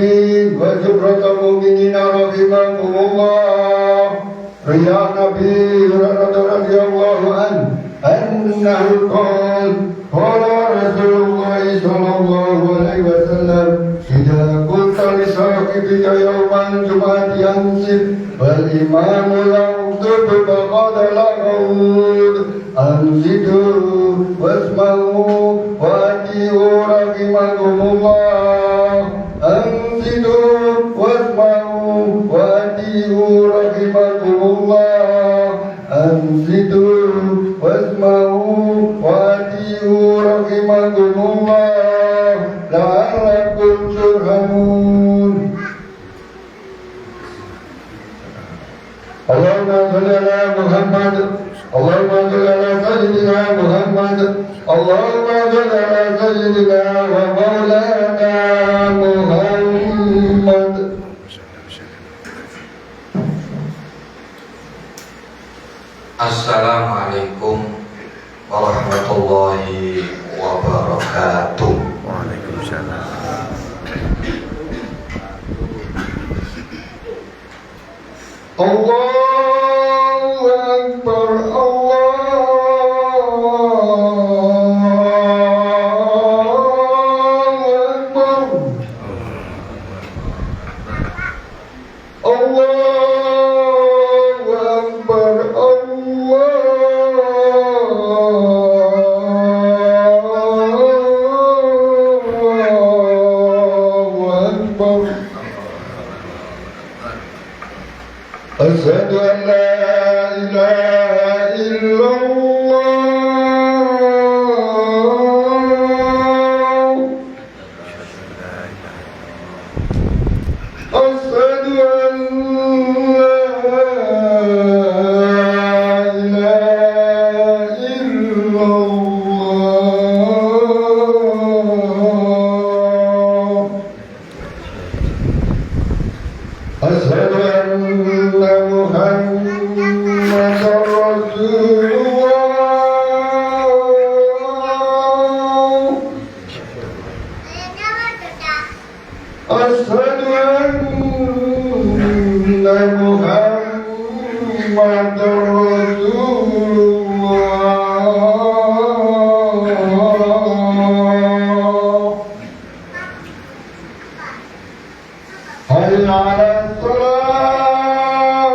المسلمين وزمرة المؤمنين رحمكم الله. ريا النبي رضي الله عنه أنه قال رسول الله صلى الله عليه وسلم إذا قلت لصاحبك يوم الجمعة أنصت والإمام يخطب فقد لغوت أنصتوا واسمعوا وأطيعوا رحمكم الله. أنصتوا واسمعوا وأطيعوا رحمكم الله. أنصتوا واسمعوا وأطيعوا رحمكم الله لعلكم ترحمون. اللهم صل على محمد. اللهم صل على سيدنا محمد. اللهم صل على سيدنا ومولانا محمد. Assalamualaikum warahmatullahi wabarakatuh. Waalaikumsalam. Allahu Akbar. Asyhadu an la ilaha illallah. Asyhadu an la ilaha illallah. Asyhadu anna Muhammadar Rasulullah. Asyhadu anna Muhammadar Rasulullah. Hayya 'alas shalah.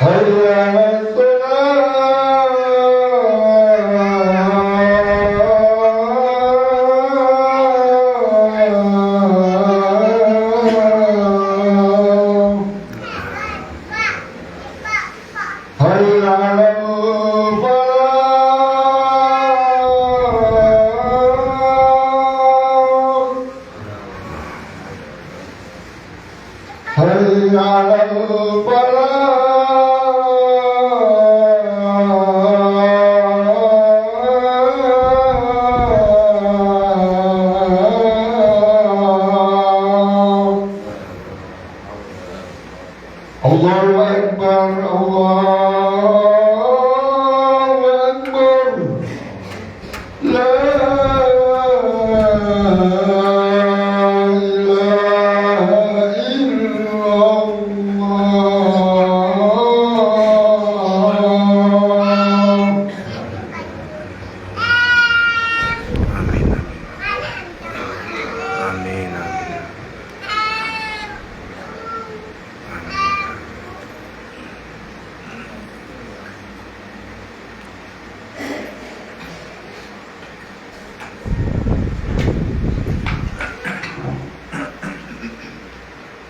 Hayya 'alas shalah. Hayya 'alal falah. Hayya 'alal falah. Allahu Akbar. Allahu Akbar. La ilaha illallah. Amin.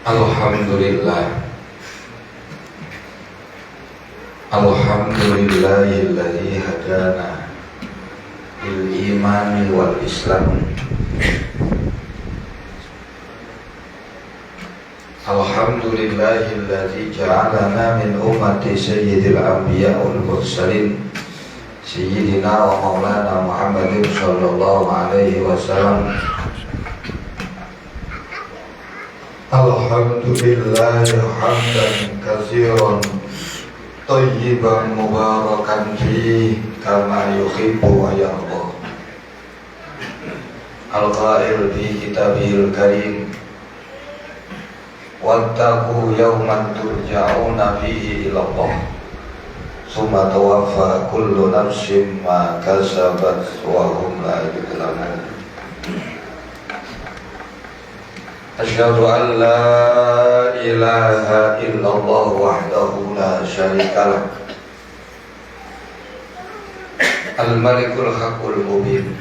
Alhamdulillah. Alhamdulillahilladzi hadana lil imani wal islam. Alhamdulillahilladzi ja'alana min ummati sayyidil anbiya wal mursalin sayyidina wa maulana Muhammadin sallallahu alaihi wasallam. Alhamdulillah hamdan katsiran Thayyiban mubarakan fihi kama yuhibbu wa yarda. Al-qail fi kitabihil karim, wattaqu yawman turja'una fihi ila Allah summa tawaffa kullu nafsin ma kasabat wa hum la yuzlamun. Asyhadu an la ilaha illallah wahdahu la syarika lah, al-malikul haqqul mubin,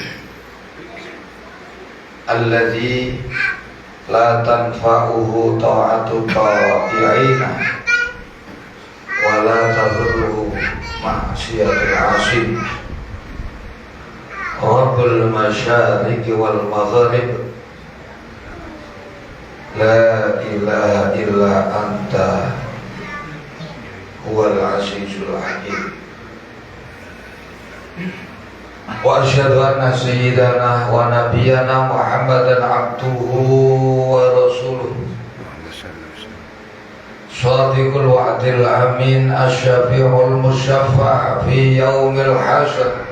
alladzi la tanfa'uhu ta'atu ta'i'ina wa la tadurruhu ma'siyatul 'asim, Rabbul masyariqi wal maghrib, la ilaha illa anta huwal azizul hakim. Wa asyhadu anna sayyidana wa nabiyyana Muhammadan abduhu wa rasuluhu, shadiqul wa'dil amin, asy-syafi'ul musyaffa' fi yaumil hasyr,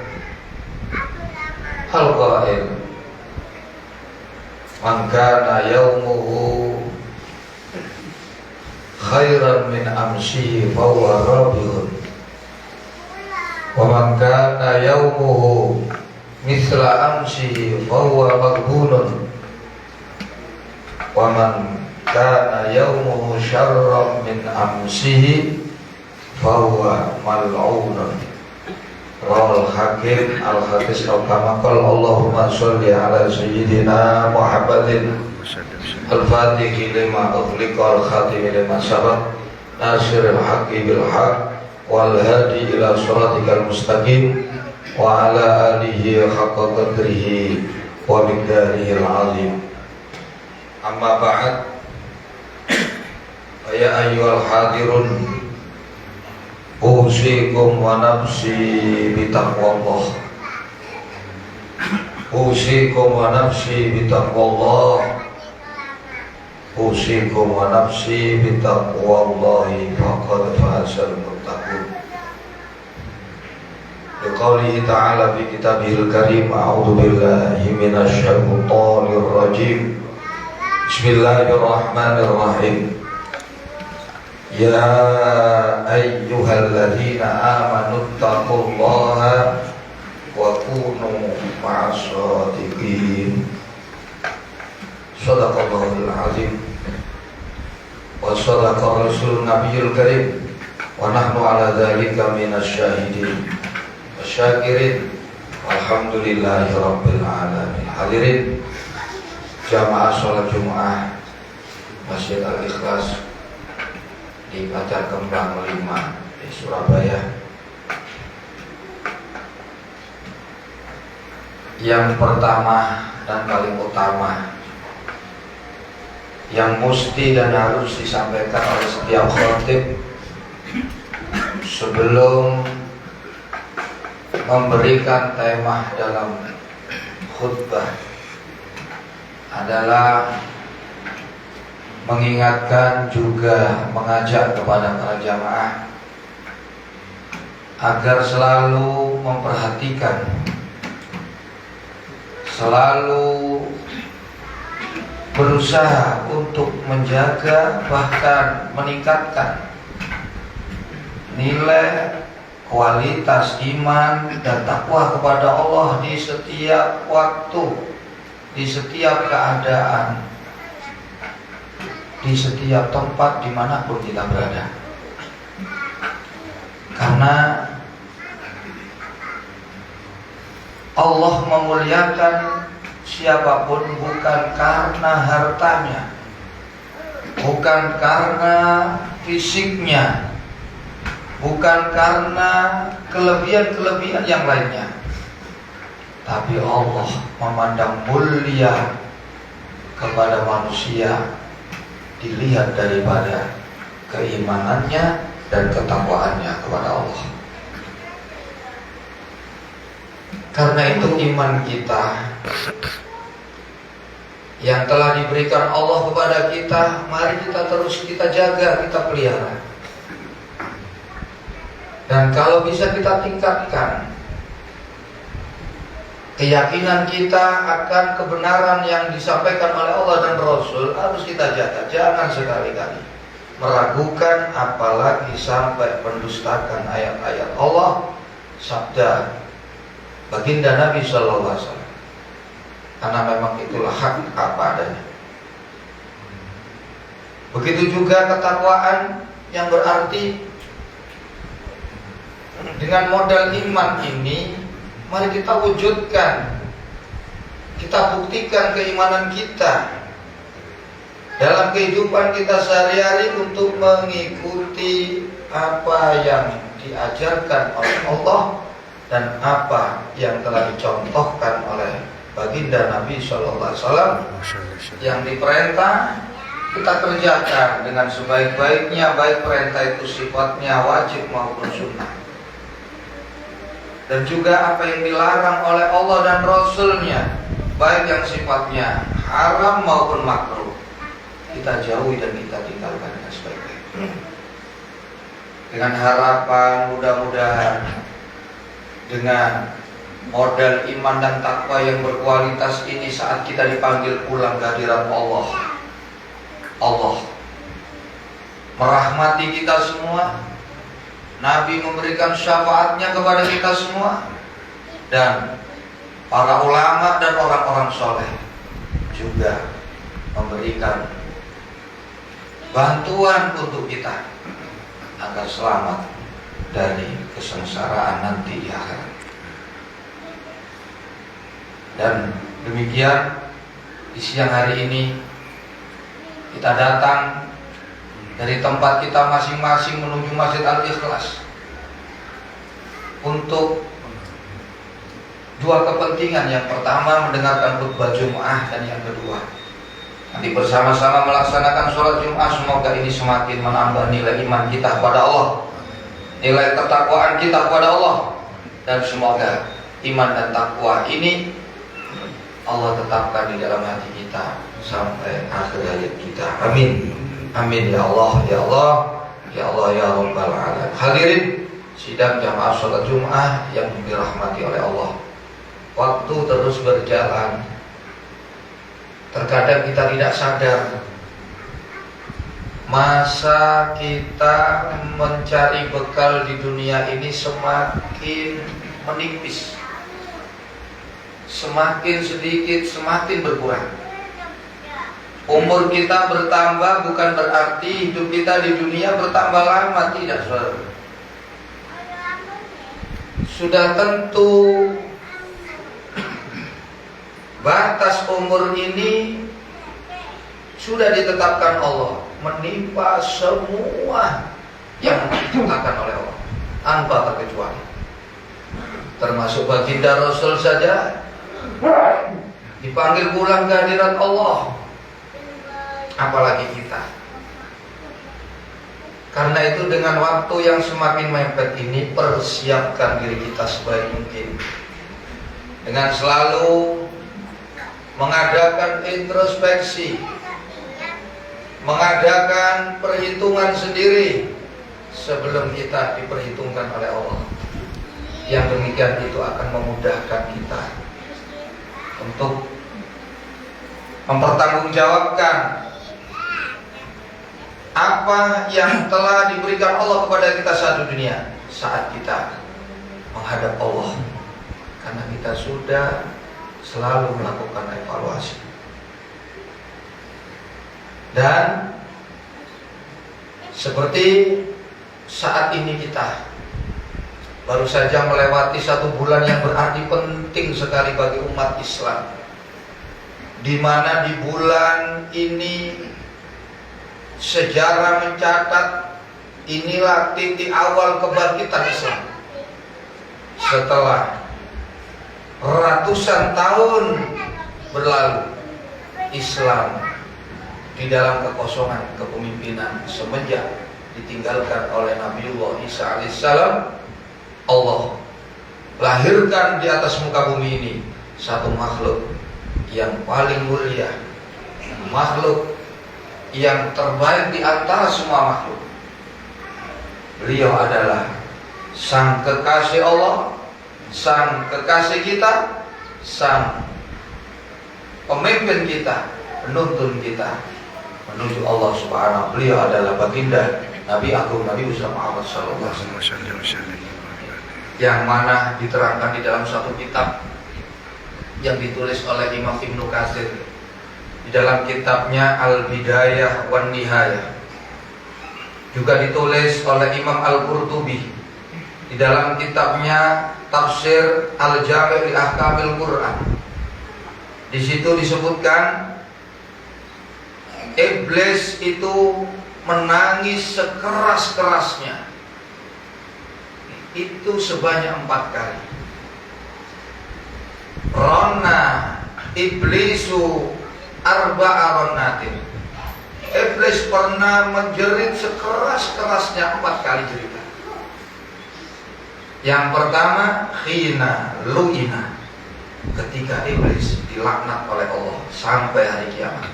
al-qail man kana yaumuhu khairan min amsihi fahuwa rabihun, wa man kana yaumuhu mithla amsihi fahuwa maghbunun, wa man kana yaumuhu syarran min amsihi fahuwa mal'unun. Rawal Hakim al-Hadis al-Kamakal. Allahumma sholli ala sayyidina Muhammadin al-Fatihi lima ughliqa al-Khatimi lima sabaq nasiril haqqi bil haqq wal hadi ila siratikal mustaqim wa ala alihi haqqa qadrihi wa miqdarihi al-azim. Amma ba'd, ya ayyuhal hadirun, usikum wa nafsi bitaqwallah, usikum wa nafsi bitaqwallah, usikum wa nafsi bitaqwallahi faqad fazal muttaqun. Liqaulihi ta'ala fi kitabihil karim, a'udzu billahi minasy syaithanir rajim. Bismillahirrahmanirrahim. Ya ayyuhalladzina amanu taqullaha wa kunu ma'as shadiqin. Shadaqallahul azim wa shadaqa rasulun nabiyul karim wa nahnu ala dzalika minasy syahidin wasyakirin walhamdulillahi rabbil alamin. Hadirin jamaah salat Jumat Masjid Al-Ikhlas di Pacar Kembang 5 di Surabaya. Yang pertama dan paling utama yang mesti dan harus disampaikan oleh setiap khatib sebelum memberikan tema dalam khutbah adalah mengingatkan, juga mengajak kepada para jamaah agar selalu memperhatikan, selalu berusaha untuk menjaga bahkan meningkatkan nilai kualitas iman dan takwa kepada Allah di setiap waktu, di setiap keadaan, di setiap tempat dimanapun kita berada. Karena Allah memuliakan siapapun bukan karena hartanya, bukan karena fisiknya, bukan karena kelebihan-kelebihan yang lainnya, tapi Allah memandang mulia kepada manusia dilihat daripada keimanannya dan ketakwaannya kepada Allah. Karena itu iman kita yang telah diberikan Allah kepada kita, mari kita terus kita jaga, kita pelihara. Dan kalau bisa kita tingkatkan keyakinan kita akan kebenaran yang disampaikan oleh Allah dan Rasul, harus kita jaga. Jangan sekali-kali meragukan, apalagi sampai mendustakan ayat-ayat Allah, sabda baginda Nabi Sallallahu Alaihi Wasallam. Karena memang itulah hak apa adanya. Begitu juga ketakwaan yang berarti dengan modal iman ini, mari kita wujudkan, kita buktikan keimanan kita dalam kehidupan kita sehari-hari untuk mengikuti apa yang diajarkan oleh Allah dan apa yang telah dicontohkan oleh baginda Nabi Sallallahu Alaihi Wasallam. Yang diperintah kita kerjakan dengan sebaik-baiknya, baik perintah itu sifatnya wajib maupun sunnah. Dan juga apa yang dilarang oleh Allah dan Rasulnya, baik yang sifatnya haram maupun makruh, kita jauhi dan kita tinggalkan dengan sebaik-baiknya. Dengan harapan mudah-mudahan dengan modal iman dan takwa yang berkualitas ini, saat kita dipanggil pulang ke hadirat Allah, Allah merahmati kita semua, Nabi memberikan syafaatnya kepada kita semua, dan para ulama dan orang-orang soleh juga memberikan bantuan untuk kita agar selamat dari kesengsaraan nanti di akhirat. Dan demikian di siang hari ini kita datang dari tempat kita masing-masing menuju Masjid Al-Ikhlas untuk dua kepentingan. Yang pertama mendengarkan khutbah Jum'ah, dan yang kedua nanti bersama-sama melaksanakan sholat Jum'ah. Semoga ini semakin menambah nilai iman kita kepada Allah, nilai ketakwaan kita kepada Allah, dan semoga iman dan takwa ini Allah tetapkan di dalam hati kita sampai akhir hayat kita. Amin. Amin ya Allah, ya Allah, ya Allah, ya Rabbal Alamin. Hadirin sidang jamaah sholat Jum'ah yang dirahmati oleh Allah, waktu terus berjalan. Terkadang kita tidak sadar masa kita mencari bekal di dunia ini semakin menipis, semakin sedikit, semakin berkurang. Umur kita bertambah bukan berarti hidup kita di dunia bertambah lama, tidak, saudara. Sudah tentu batas umur ini sudah ditetapkan Allah, menimpa semua yang ditetapkan oleh Allah tanpa terkecuali. Termasuk baginda Rasul saja dipanggil pulang ke hadirat Allah, apalagi kita. Karena itu dengan waktu yang semakin mepet ini, persiapkan diri kita sebaik mungkin dengan selalu mengadakan introspeksi, mengadakan perhitungan sendiri sebelum kita diperhitungkan oleh Allah. Yang demikian itu akan memudahkan kita untuk mempertanggungjawabkan apa yang telah diberikan Allah kepada kita satu dunia saat kita menghadap Allah, karena kita sudah selalu melakukan evaluasi. Dan seperti saat ini kita baru saja melewati satu bulan yang berarti penting sekali bagi umat Islam, di mana di bulan ini sejarah mencatat inilah titik awal kebangkitan Islam. Setelah ratusan tahun berlalu, Islam di dalam kekosongan kepemimpinan semenjak ditinggalkan oleh Nabiullah Isa alaihissalam, Allah lahirkan di atas muka bumi ini satu makhluk yang paling mulia, makhluk yang terbaik di antara semua makhluk. Beliau adalah sang kekasih Allah, sang kekasih kita, sang pemimpin kita, penuntun kita menuju Allah Subhanahu. Beliau adalah baginda Nabi Agung Nabi Muhammad sallallahu alaihi wasallam, yang mana diterangkan di dalam satu kitab yang ditulis oleh Imam Ibnu Katsir di dalam kitabnya Al-Bidayah wan Nihayah, juga ditulis oleh Imam Al-Qurtubi di dalam kitabnya Tafsir Al-Jami' li Ahkamil Quran. Di situ disebutkan iblis itu menangis sekeras-kerasnya itu sebanyak 4 kali. Rona iblisu arba'a ronatin. Iblis pernah menjerit sekeras-kerasnya 4 kali cerita. Yang pertama, khina lu'ina, ketika iblis dilaknat oleh Allah sampai hari kiamat.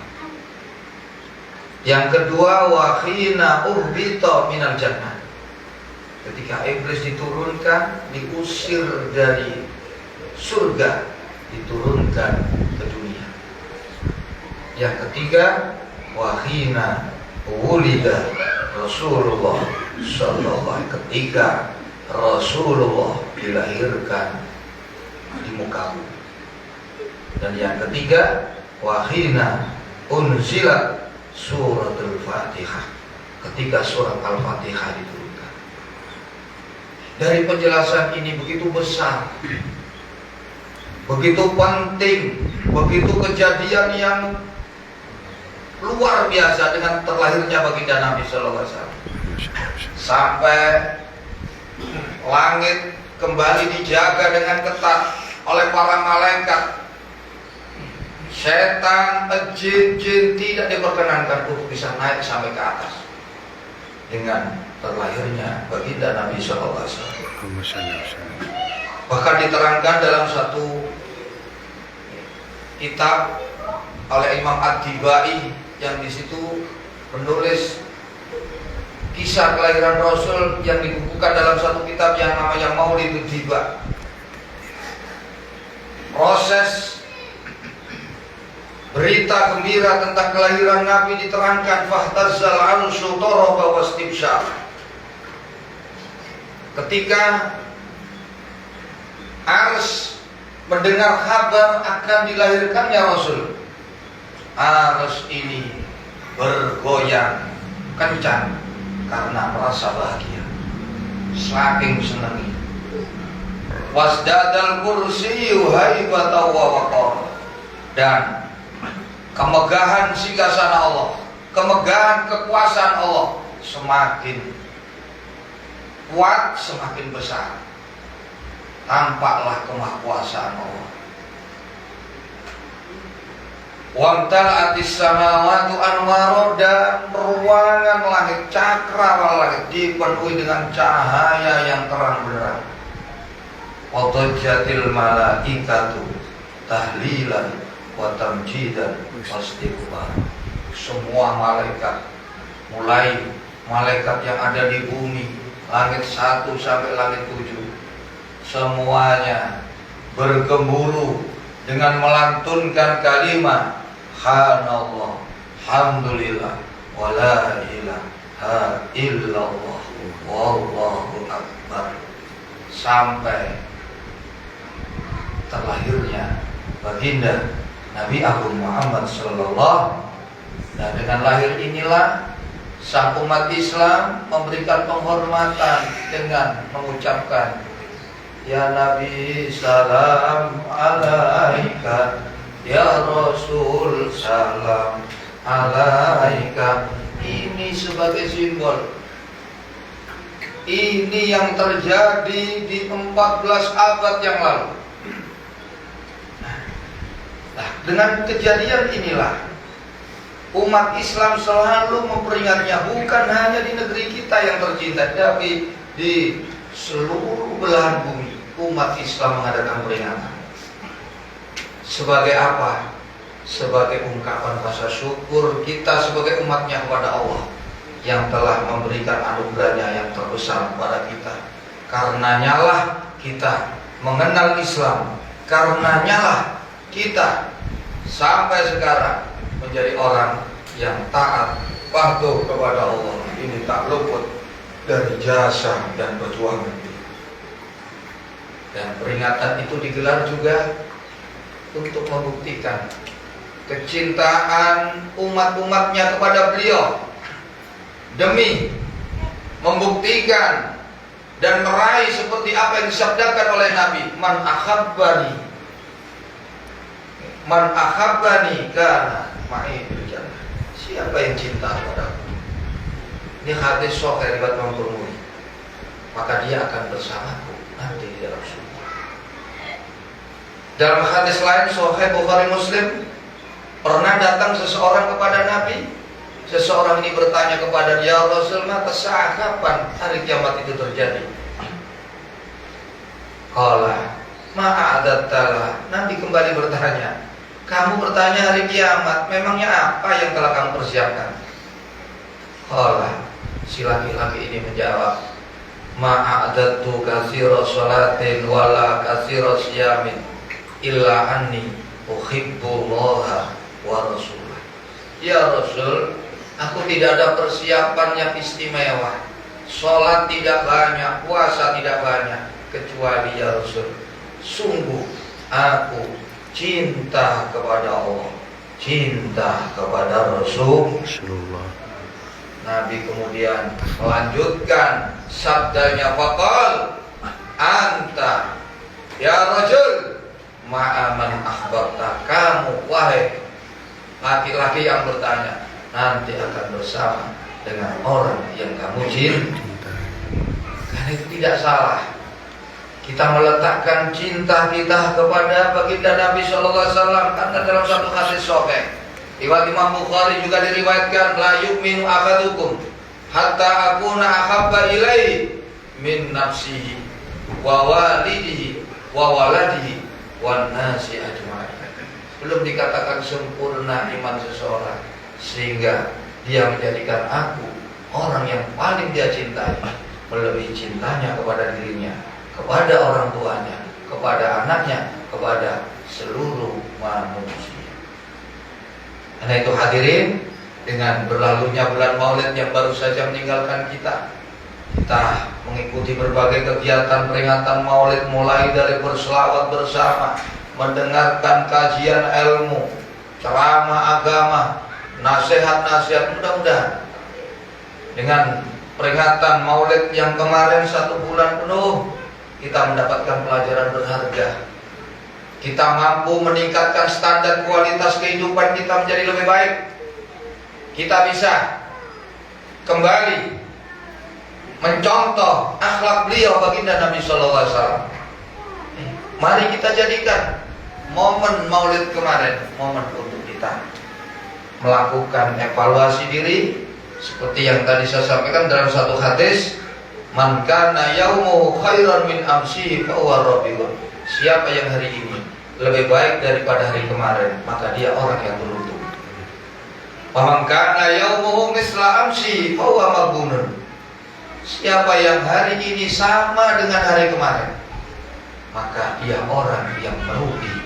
Yang kedua, wa khina uhbita minal jannah, ketika iblis diturunkan, diusir dari surga, diturunkan ke dunia. Yang ketiga, wahina wulida Rasulullah sallallahu alaihi wasallam, ketika Rasulullah dilahirkan di muka bumi. Dan yang ketiga, wahina unzilat suratul Fatihah, ketika surat Al-Fatihah diturunkan. Dari penjelasan ini begitu besar, begitu penting, begitu kejadian yang luar biasa dengan terlahirnya baginda Nabi sallallahu alaihi wasallam. Sampai langit kembali dijaga dengan ketat oleh para malaikat. Setan, jin tidak diperkenankan untuk bisa naik sampai ke atas dengan terlahirnya baginda Nabi sallallahu alaihi wasallam. Bahkan diterangkan dalam satu kitab oleh Imam Ad-Dibai yang di situ menulis kisah kelahiran Rasul yang dibukukan dalam satu kitab yang namanya Maulidud Diba. Proses berita gembira tentang kelahiran Nabi diterangkan, fahtazzal arsyu taraba wastibsyar. Ketika ars mendengar kabar akan dilahirkannya Rasul, ars ini bergoyang kencang karena merasa bahagia, saking senangnya. Wasdadal kursiyyu haibatan wa waqar, dan kemegahan singgasana Allah, kemegahan kekuasaan Allah semakin kuat, semakin besar. Tampaklah kemahakuasaan Allah. Wamtala'atis samawati anwara, dan ruangan langit, cakrawala langit dipenuhi dengan cahaya yang terang benderang. Wadajjatil malaikatu tahlilan wa tamjidan wastighfar. Semua malaikat, mulai malaikat yang ada di bumi, langit 1 sampai langit 7, semuanya bergemuruh dengan melantunkan kalimat Subhanallah, Alhamdulillah, wa la ilaha illallah, wallahu akbar, sampai terlahirnya baginda Nabi Agung Muhammad sallallahu. Dan dengan lahir inilah sang umat Islam memberikan penghormatan dengan mengucapkan, ya Nabi salam alaika, ya Rasul salam alaika. Ini sebagai simbol. Ini yang terjadi di 14 abad yang lalu. Nah, dengan kejadian inilah umat Islam selalu memperingatnya, bukan hanya di negeri kita yang tercinta, tapi di seluruh belahan bumi umat Islam mengadakan peringatan. Sebagai apa? Sebagai ungkapan rasa syukur kita sebagai umatnya kepada Allah yang telah memberikan anugerahnya yang terbesar kepada kita, Karenanya lah kita mengenal Islam. Karenanya lah kita sampai sekarang menjadi orang yang taat, patuh kepada Allah. Ini tak luput dari jasa dan perjuangan kita. Dan peringatan itu digelar juga untuk membuktikan kecintaan umat-umatnya kepada beliau, demi membuktikan dan meraih seperti apa yang disabdakan oleh Nabi, man ahabbani kana ma'i fil jannah. Siapa yang cinta padaku, ini hadis sahih riwayat Imam Tirmidzi, maka dia akan bersamaku nanti di dalam surga. Dalam hadis lain sahih Bukhari Muslim, pernah datang seseorang kepada Nabi. Seseorang ini bertanya kepada dia, Rasul, mata saat kapan hari kiamat itu terjadi? Qala ma'adattala. Nabi kembali bertanya, kamu bertanya hari kiamat, memangnya apa yang telah kamu persiapkan? Qala, si laki-laki ini menjawab, ma'adattu katsira sholatin wala katsira siyamin illa anni uhibbullaha wa rasulah. Ya Rasul, aku tidak ada persiapan yang istimewa, sholat tidak banyak, puasa tidak banyak, kecuali ya Rasul, sungguh aku cinta kepada Allah, cinta kepada Rasulullah. Nabi kemudian melanjutkan sabdanya, faqal anta ya Rajul ma'aman akhbarta. Kamu wahai laki-laki yang bertanya, nanti akan bersama dengan orang yang kamu cinta. Karena itu tidak salah kita meletakkan cinta kita kepada baginda Nabi Sallallahu Alaihi Wasallam, karena dalam satu hadis sahih riwayat Imam Bukhari juga diriwayatkan, la yu'minu ahadukum hatta akuna ahabba ilaihi min nafsihi wa walidihi wa waladihi wan nasi ajma'in. Belum dikatakan sempurna iman seseorang sehingga dia menjadikan aku orang yang paling dia cintai, melebihi cintanya kepada dirinya, kepada orang tuanya, kepada anaknya, kepada seluruh manusia. Karena itu hadirin, dengan berlalunya bulan Maulid yang baru saja meninggalkan kita mengikuti berbagai kegiatan peringatan Maulid, mulai dari berselawat bersama, mendengarkan kajian ilmu, ceramah agama, nasihat-nasihat. Mudah-mudahan dengan peringatan Maulid yang kemarin 1 bulan penuh, kita mendapatkan pelajaran berharga. Kita mampu meningkatkan standar kualitas kehidupan kita menjadi lebih baik. Kita bisa kembali mencontoh akhlak beliau baginda Nabi Sallallahu Alaihi Wasallam. Mari kita jadikan momen Maulid kemarin momen untuk kita melakukan evaluasi diri, seperti yang tadi saya sampaikan dalam satu hadis, man kana yaumuhu khairan min amsihi fa huwa rabiun. Siapa yang hari ini lebih baik daripada hari kemarin, maka dia orang yang beruntung. Wa man kana yaumuhu misla amsihi fa huwa maghbunun. Siapa yang hari ini sama dengan hari kemarin, maka dia orang yang merugi.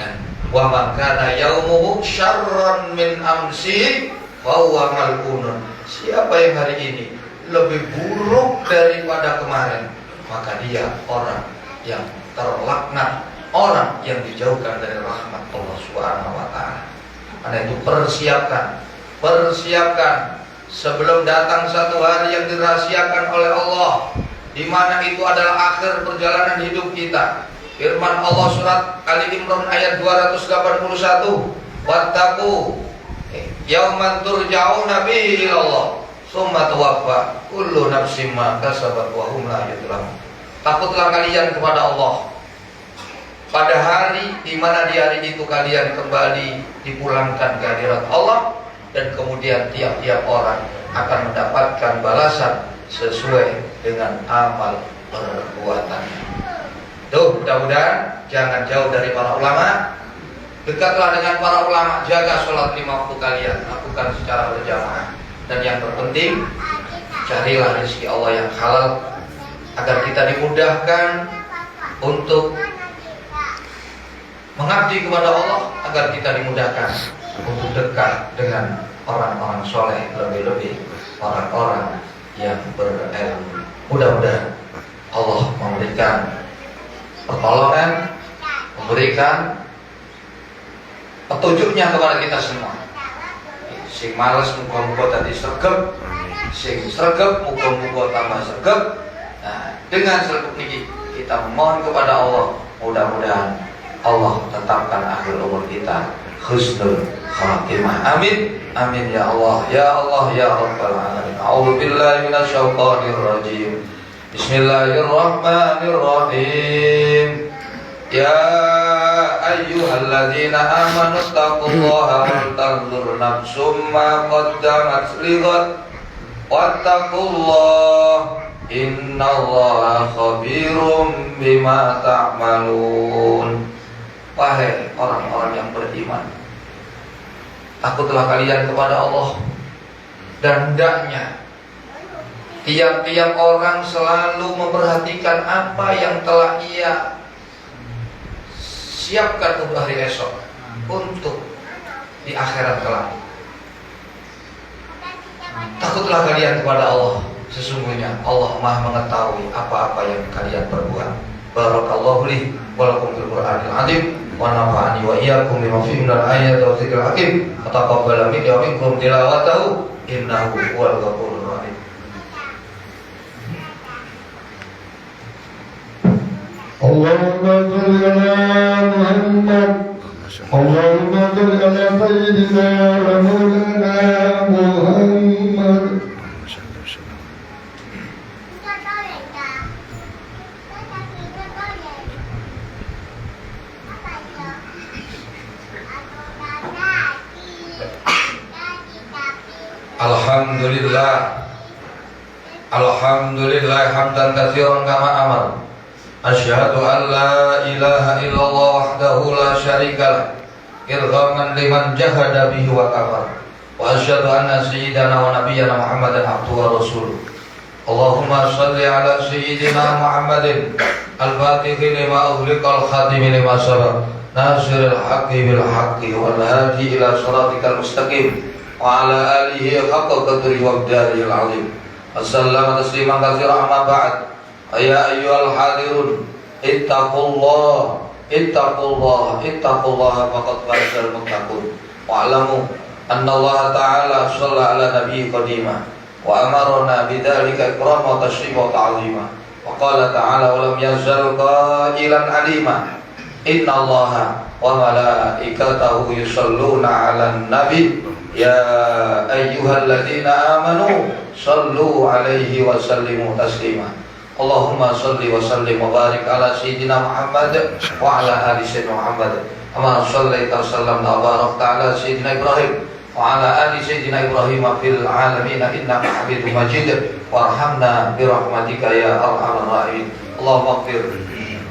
Dan wa man kana yaumuhu syarran min amsihi fa huwa mal'unun. Siapa yang hari ini lebih buruk daripada kemarin, maka dia orang yang terlaknat, orang yang dijauhkan dari rahmat Allah Subhanahu wa taala. Karena itu persiapkan sebelum datang satu hari yang dirahasiakan oleh Allah, di mana itu adalah akhir perjalanan hidup kita. Firman Allah surat Ali Imran ayat 281, wattaqu yauman turja'una bihi ila Allah summa tuwaffa kullu nafsin ma kasabat wa hum la yuzlamun. Takutlah kalian kepada Allah pada hari di mana di hari itu kalian kembali dipulangkan ke hadirat Allah, dan kemudian tiap-tiap orang akan mendapatkan balasan sesuai dengan amal perbuatannya. Tuh, mudah-mudahan jangan jauh dari para ulama, dekatlah dengan para ulama, jaga sholat 5 waktu kalian, lakukan secara berjamaah, dan yang terpenting carilah rezeki Allah yang halal, agar kita dimudahkan untuk mengabdi kepada Allah, agar kita dimudahkan untuk dekat dengan orang-orang soleh, lebih-lebih orang-orang yang berilmu. Mudah-mudahan Allah memberikan pertolongan, memberikan petunjuknya kepada kita semua. Sing males muga-muga tadi sregep, sing sregep muga-muga tambah sregep. Nah, dengan sregep ini kita memohon kepada Allah, mudah-mudahan Allah tetapkan akhir umur kita husnul khatimah. Amin. Amin ya Allah, ya Allah, ya Rabbal alamin. A'udzu billahi minasyaitonir rajim. Bismillahirrahmanirrahim. Ya ayyuhalladzina amanu taqullaha wal tanzur nafsum ma qaddamat lighad wattaqullaha innallaha khabirum bima ta'malun. Wahai orang-orang yang beriman, takutlah kalian kepada Allah, dan hendaknya tiap-tiap orang selalu memperhatikan apa yang telah ia siapkan untuk hari esok, untuk di akhirat kelak. Takutlah kalian kepada Allah, sesungguhnya Allah Maha mengetahui apa-apa yang kalian perbuat. Barakallahu li wa lakum fil Qur'anil azim wa nafa'ani wa iyyakum bima fihi minal ayati wa dzikril hakim. Taqabbal minni wa minkum tilawatahu innahu huwal ghafurur rahim. Allahumma shalli ala Muhammad. Allahumma shalli ala sayyidina wa maulana Muhammad. Alhamdulillah, Alhamdulillah hamdan katsiran kama amar. Asyhadu an la ilaha illallah wahdahu la syarika lah, irghaman liman jahada bihi wa kafar. Wa asyhadu anna sayyidana wa nabiyyana Muhammadan abduhu wa rasuluh. Allahumma shalli ala sayyidina Muhammadin al-fatihi lima ughliqa al-khatimi lima sabaq, nasiril haqqi bil haqqi wal hadi ila shiratikal mustaqim. Wa ala alihi haqqa qadri wa qadrihil azim. Assalamu tasliman katsiran amma ba'd. Ya ayyuhal hadirun, ittaqullah, ittaqullah, ittaqullah faqad fazal muttaqun. Wa alamu anna Allah ta'ala shalla ala nabiyyi qadima wa amarna bidzalika ikrama wa tashrima wa ta'zima. Wa qala ta'ala wa lam yazal qailan alima. Inna Allaha wa malaikatahu yusalluna 'alan nabi. Ya ayyuhalladzina amanu sallu alaihi wa sallimu taslima. Allahumma salli wa sallim wa barik ala sayyidina Muhammad wa ala ali sayyidina Muhammad. Kama shallaita wa sallamta wa barakta ala sayyidina Ibrahim wa ala ali sayyidina Ibrahim fil alamin innaka Hamidum Majid. Warhamna bi rahmatika ya arhamar rahimin. Allahumma ighfir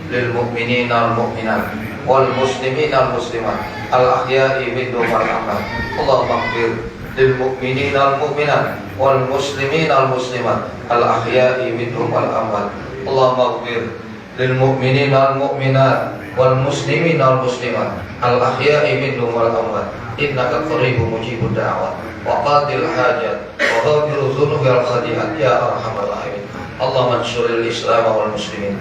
lil mu'minina wal mu'minat wal muslimina wal muslimat al ahya'i minhum wal amwat. Allahumma ighfir lil mu'minina wal mu'minat wal muslimina wal muslimat al ahya'i minhum wal amwat. Allahumma ighfir lil mu'minina wal mu'minat wal muslimina wal muslimat al ahya'i minhum wal amwat. Innaka qaribun mujibud da'wat wa qadil hajat wa ghafirudz dzunubi wal khati'at ya arhamar rahimin. Allahumma ansuril islam wal muslimin.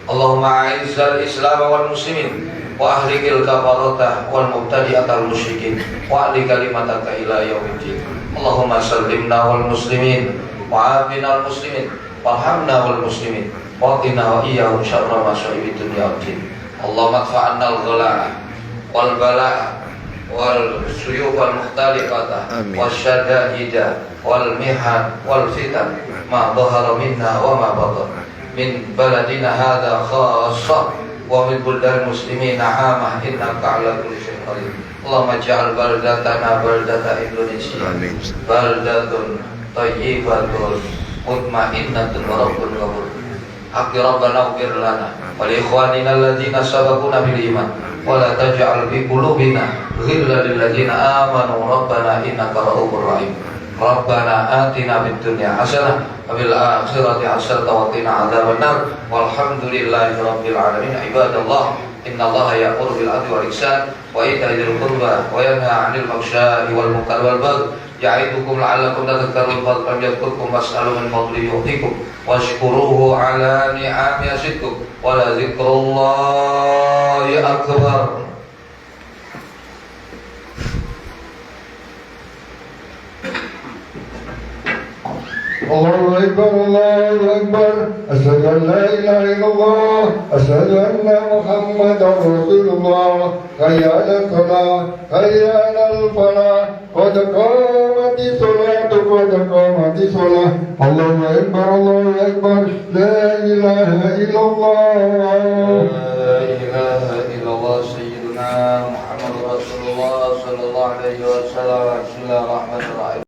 Allahumma a'izzal islam wal muslimin wa ahlikil kafaratah wal mubtadi'atal musyrikin wa ahli kalimataka ila yaumiddin. Allahumma sallimna wal muslimin wa afina wal muslimin warhamna wal muslimin wa qina wa iyyahum syarra masya'ibid dunya wad din. Allahumma adfa'anna al ghalaa wal balaa wal suyuf wal mukhtaliqata wasyada'ida wal mihan wal fitan ma dhahara minna wa ma batan min baladina hadha khassa wa min buldal muslimina 'amah innaka 'ala kulli syai'in qadir. Allahumma ij'al baldatana baldata Indonesia baldatun thayyibatun mutmainnatun wa rabbun ghafur. Haqqi rabbana ighfir lana wa li ikhwanina alladziina sabaquna bil iman wa la taj'al fi qulubina ghillan lil ladziina amanu rabbana innaka ra'ufur rahim. Rabbana atina fid dunya hasanah wa fil akhirati hasanah wa qina adzabannar. Walhamdulillahi rabbil alamin. Ibadallah, innallaha ya'muru bil 'adli wal ihsan wa ita'i dzil qurba wa yanha 'anil fahsya'i wal munkari wal baghi ya'idukum la'allakum tadhakkarun. Fadhkuruni yadhkurkum was'alu min fadlihi yu'tikum washkuruhu 'ala ni'amihi yazidkum wa la dzikrullahi akbar. الله أكبر الله أكبر أشهد أن لا إله إلا الله أشهد أن محمدا رسول الله حي على الصلاة حي على الفلاح قد قامت الصلاة قد قامت الصلاة الله أكبر الله أكبر لا إله إلا الله لا إله إلا الله سيدنا محمد رسول الله صلى الله عليه وسلم. بسم الله الرحمن الرحيم.